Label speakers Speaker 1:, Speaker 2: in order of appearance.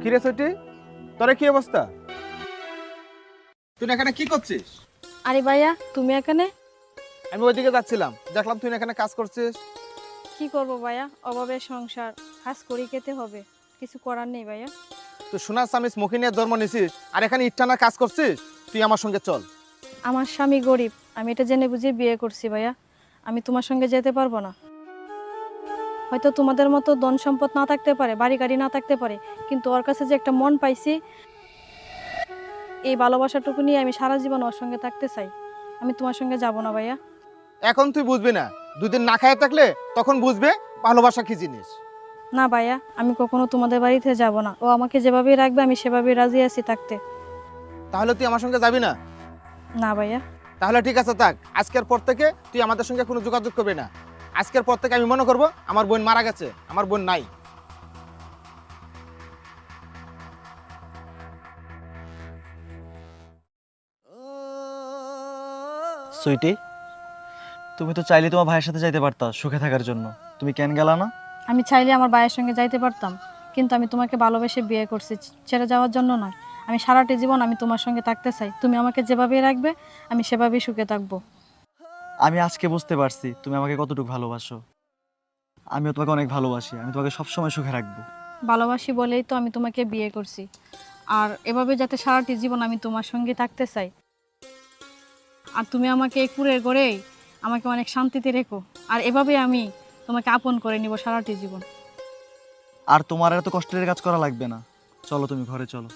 Speaker 1: কিরে সুইটি, তোর কি অবস্থা? তুই এখানে কি করছিস?
Speaker 2: আরে ভাইয়া তুমি এখানে?
Speaker 1: আমি ওইদিকে যাচ্ছিলাম, দেখলাম তুই এখানে কাজ করছিস।
Speaker 2: কি করব ভাইয়া, অভাবের সংসার, কাজ করি খেতে হবে, কিছু করার নেই ভাইয়া।
Speaker 1: তুই সোনার স্বামী স্মোকি নিয়ে জন্ম নিছিস আর এখানে ইটটানা কাজ করছিস? তুই আমার সঙ্গে চল।
Speaker 2: আমার স্বামী গরিব, আমি এটা জেনে বুঝে বিয়ে করছি ভাইয়া। আমি তোমার সঙ্গে যেতে পারবো না। হয়তো তোমাদের মতো ধন সম্পদ না থাকতে পারে, বাড়ি গাড়ি না থাকতে পারে, কিন্তু ওর কাছে যে একটা মন পাইছি, এই ভালোবাসাটুকু নিয়ে আমি সারা জীবন ওর সঙ্গে থাকতে চাই। আমি তোমার সঙ্গে যাব না ভাইয়া।
Speaker 1: এখন তুই বুঝবি না, দুদিন না খায় থাকলে তখন বুঝবে ভালোবাসা কি জিনিস।
Speaker 2: না ভাইয়া, আমি কখনো তোমাদের বাড়িতে যাব না। ও আমাকে যেভাবেই রাখবে আমি সেভাবেই রাজি আছি থাকতে।
Speaker 1: তাহলে তুই আমার সঙ্গে যাবি না?
Speaker 2: না ভাইয়া।
Speaker 1: তাহলে ঠিক আছে, থাক। আজকের পর থেকে তুই আমাদের সঙ্গে কোনো যোগাযোগ করবি না। আজকের পর থেকে আমি মনে করব আমার বোন মারা গেছে, আমার বোন নাই।
Speaker 3: সুইটি, তুমি তো চাইলে তোমার ভাইয়ের সাথে যাইতে পারতা সুখে থাকার জন্য, তুমি কেন গেলা না?
Speaker 2: আমি চাইলে আমার ভাইয়ের সঙ্গে যাইতে পারতাম, কিন্তু আমি তোমাকে ভালোবেসে বিয়ে করছি, ছেড়ে যাওয়ার জন্য নয়। আমি সারাটি জীবন আমি তোমার সঙ্গে থাকতে চাই। তুমি আমাকে যেভাবেই রাখবে আমি সেভাবেই সুখে থাকবো।
Speaker 3: আমি আজকে বুঝতে পারছি তুমি আমাকে কতটুকু ভালোবাসো। আমিও তোমাকে অনেক ভালোবাসি, আমি তোমাকে সবসময় সুখে রাখবো।
Speaker 2: ভালোবাসি বলেই তো আমি তোমাকে বিয়ে করছি, আর এভাবে যাতে সারাটি জীবন আমি তোমার সঙ্গে থাকতে চাই। আর তুমি আমাকে এই কুঁড়ে গড়েই আমাকে অনেক শান্তিতে রেখো, আর এভাবে আমি তোমাকে আপন করে নিব সারাটি জীবন।
Speaker 3: আর তোমার এত কষ্টের কাজ করা লাগবে না, চলো তুমি ঘরে চলো।